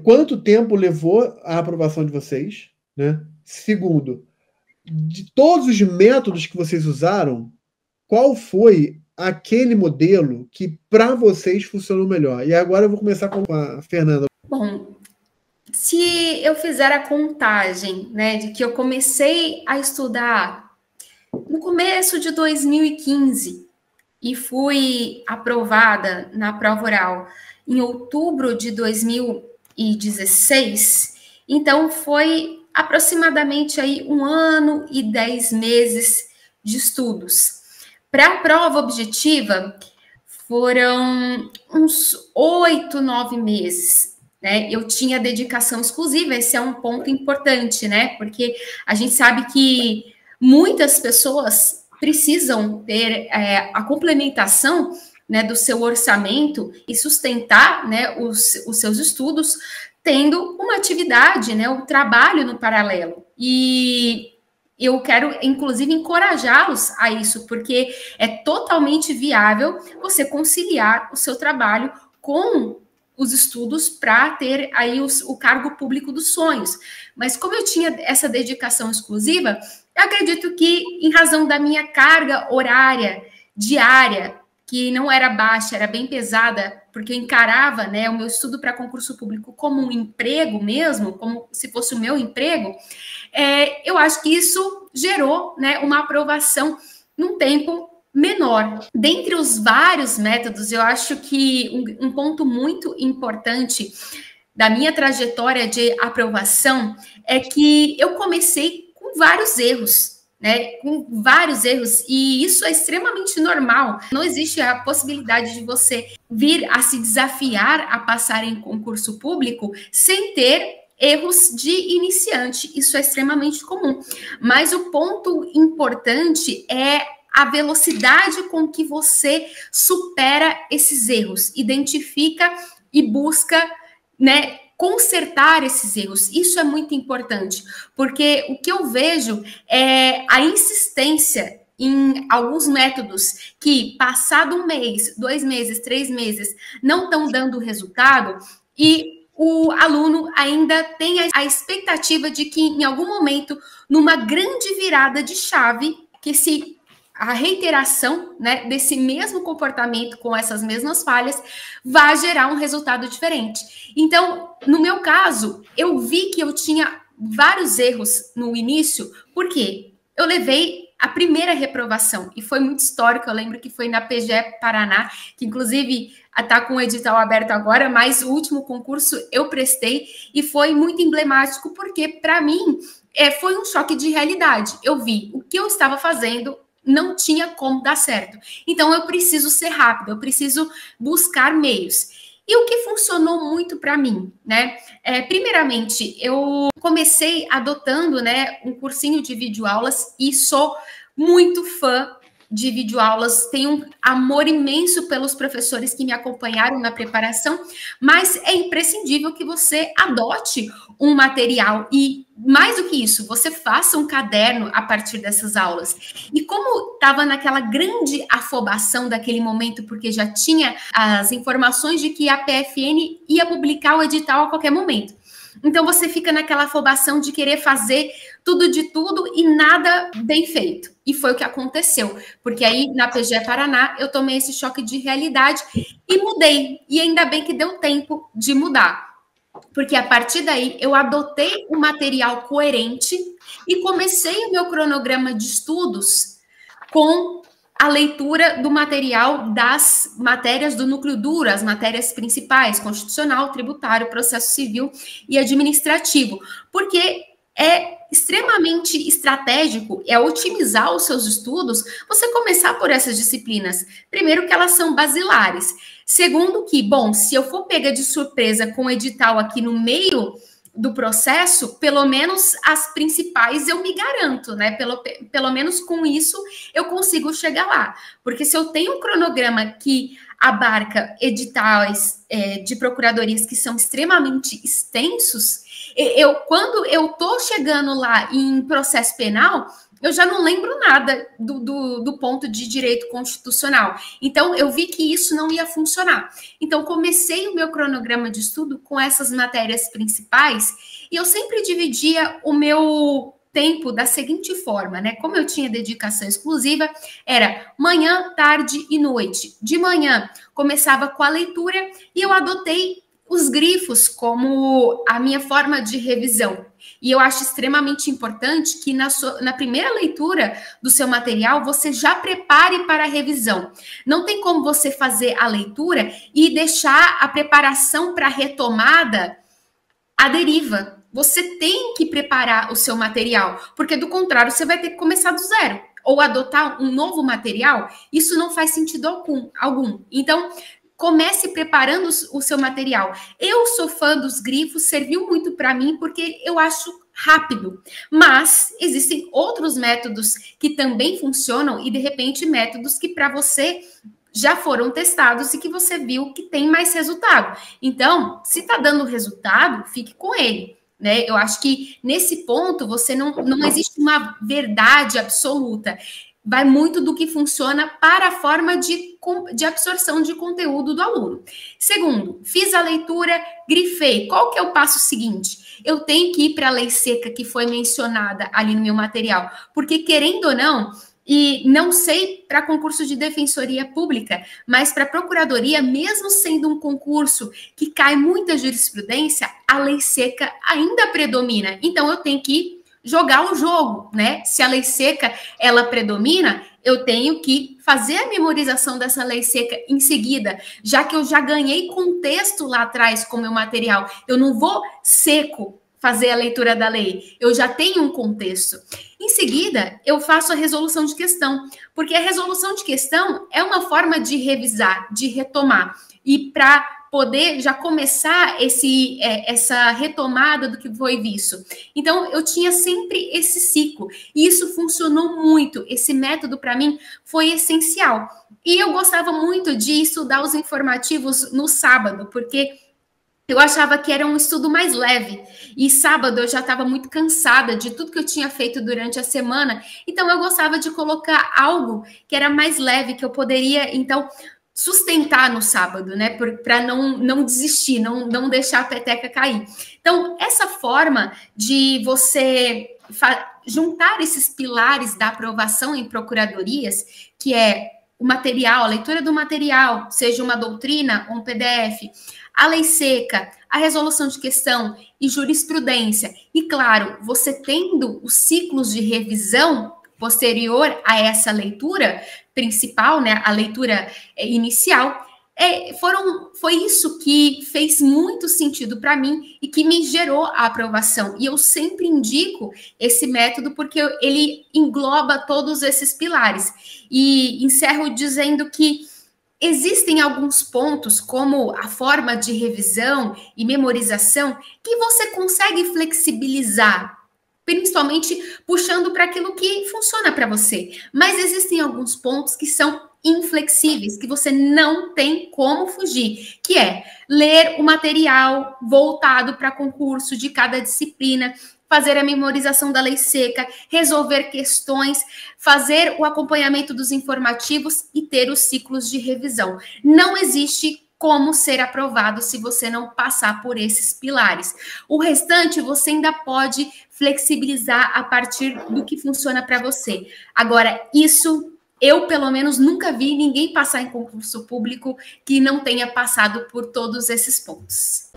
quanto tempo levou a aprovação de vocês, né? Segundo, de todos os métodos que vocês usaram, qual foi aquele modelo que para vocês funcionou melhor? E agora eu vou começar com a Fernanda. Bom, se eu fizer a contagem, né, de que eu comecei a estudar no começo de 2015 e fui aprovada na prova oral em outubro de 2016, então foi aproximadamente aí 1 ano e 10 meses de estudos. Para a prova objetiva, foram uns 8, 9 meses. Né? Eu tinha dedicação exclusiva, esse é um ponto importante, né? Porque a gente sabe que muitas pessoas precisam ter a complementação, né, do seu orçamento e sustentar, né, os seus estudos, tendo uma atividade, né, o trabalho no paralelo. E eu quero, inclusive, encorajá-los a isso, porque é totalmente viável você conciliar o seu trabalho com os estudos para ter aí o cargo público dos sonhos. Mas como eu tinha essa dedicação exclusiva, eu acredito que, em razão da minha carga horária diária, que não era baixa, era bem pesada, porque eu encarava, né, o meu estudo para concurso público como um emprego mesmo, como se fosse o meu emprego, eu acho que isso gerou, né, uma aprovação num tempo menor. Dentre os vários métodos, eu acho que um ponto muito importante da minha trajetória de aprovação é que eu comecei com vários erros, né? Com vários erros, e isso é extremamente normal. Não existe a possibilidade de você vir a se desafiar a passar em concurso público sem ter erros de iniciante. Isso é extremamente comum. Mas o ponto importante é a velocidade com que você supera esses erros, identifica e busca, né, consertar esses erros. Isso é muito importante, porque o que eu vejo é a insistência em alguns métodos que, passado 1 mês, 2 meses, 3 meses, não estão dando resultado, e o aluno ainda tem a expectativa de que, em algum momento, numa grande virada de chave, que a reiteração, né, desse mesmo comportamento com essas mesmas falhas vai gerar um resultado diferente. Então, no meu caso, eu vi que eu tinha vários erros no início, porque eu levei a primeira reprovação, e foi muito histórico. Eu lembro que foi na PGE Paraná, que inclusive está com o edital aberto agora, mas o último concurso eu prestei, e foi muito emblemático, porque para mim foi um choque de realidade. Eu vi o que eu estava fazendo não tinha como dar certo. Então, eu preciso ser rápido, eu preciso buscar meios. E o que funcionou muito para mim, né? Primeiramente, eu comecei adotando, né, um cursinho de videoaulas e sou muito fã de videoaulas, tenho um amor imenso pelos professores que me acompanharam na preparação, mas é imprescindível que você adote um material e, mais do que isso, você faça um caderno a partir dessas aulas. E como estava naquela grande afobação daquele momento, porque já tinha as informações de que a PFN ia publicar o edital a qualquer momento. Então você fica naquela afobação de querer fazer tudo de tudo e nada bem feito. E foi o que aconteceu, porque aí na PGE Paraná eu tomei esse choque de realidade e mudei. E ainda bem que deu tempo de mudar, porque a partir daí eu adotei um material coerente e comecei o meu cronograma de estudos com a leitura do material das matérias do núcleo duro, as matérias principais, constitucional, tributário, processo civil e administrativo, porque é extremamente estratégico, é otimizar os seus estudos, você começar por essas disciplinas. Primeiro, que elas são basilares. Segundo, que, bom, se eu for pega de surpresa com o edital aqui no meio do processo, pelo menos as principais eu me garanto, né? Pelo menos com isso eu consigo chegar lá. Porque se eu tenho um cronograma que abarca editais de procuradorias que são extremamente extensos, quando eu estou chegando lá em processo penal, eu já não lembro nada do ponto de direito constitucional. Então, eu vi que isso não ia funcionar. Então, comecei o meu cronograma de estudo com essas matérias principais e eu sempre dividia o meu tempo da seguinte forma, né? Como eu tinha dedicação exclusiva, era manhã, tarde e noite. De manhã, começava com a leitura e eu adotei os grifos como a minha forma de revisão. E eu acho extremamente importante que na primeira leitura do seu material, você já prepare para a revisão. Não tem como você fazer a leitura e deixar a preparação para a retomada à deriva. Você tem que preparar o seu material, porque do contrário, você vai ter que começar do zero. Ou adotar um novo material, isso não faz sentido algum. Então, comece preparando o seu material. Eu sou fã dos grifos, serviu muito para mim, porque eu acho rápido. Mas existem outros métodos que também funcionam e, de repente, métodos que para você já foram testados e que você viu que tem mais resultado. Então, se está dando resultado, fique com ele. Né? Eu acho que nesse ponto você não existe uma verdade absoluta. Vai muito do que funciona para a forma de absorção de conteúdo do aluno. Segundo, fiz a leitura, grifei. Qual que é o passo seguinte? Eu tenho que ir para a lei seca que foi mencionada ali no meu material, porque querendo ou não, e não sei para concurso de defensoria pública, mas para procuradoria, mesmo sendo um concurso que cai muita jurisprudência, a lei seca ainda predomina. Então, eu tenho que jogar o jogo, né? Se a lei seca, ela predomina, eu tenho que fazer a memorização dessa lei seca em seguida, já que eu já ganhei contexto lá atrás com o meu material. Eu não vou seco fazer a leitura da lei, eu já tenho um contexto. Em seguida, eu faço a resolução de questão, porque a resolução de questão é uma forma de revisar, de retomar. E para poder já começar essa retomada do que foi visto. Então, eu tinha sempre esse ciclo. E isso funcionou muito. Esse método, para mim, foi essencial. E eu gostava muito de estudar os informativos no sábado, porque eu achava que era um estudo mais leve. E sábado eu já estava muito cansada de tudo que eu tinha feito durante a semana. Então, eu gostava de colocar algo que era mais leve, que eu poderia, então, sustentar no sábado, né? Para não desistir, não deixar a peteca cair. Então, essa forma de você juntar esses pilares da aprovação em procuradorias, que é o material, a leitura do material, seja uma doutrina ou um PDF, a lei seca, a resolução de questão e jurisprudência. E, claro, você tendo os ciclos de revisão posterior a essa leitura principal, né, a leitura inicial, foi isso que fez muito sentido para mim e que me gerou a aprovação. E eu sempre indico esse método porque ele engloba todos esses pilares. E encerro dizendo que existem alguns pontos, como a forma de revisão e memorização, que você consegue flexibilizar, principalmente puxando para aquilo que funciona para você. Mas existem alguns pontos que são inflexíveis, que você não tem como fugir, que é ler o material voltado para concurso de cada disciplina, fazer a memorização da lei seca, resolver questões, fazer o acompanhamento dos informativos e ter os ciclos de revisão. Não existe como ser aprovado se você não passar por esses pilares. O restante você ainda pode flexibilizar a partir do que funciona para você. Agora, isso eu, pelo menos, nunca vi ninguém passar em concurso público que não tenha passado por todos esses pontos.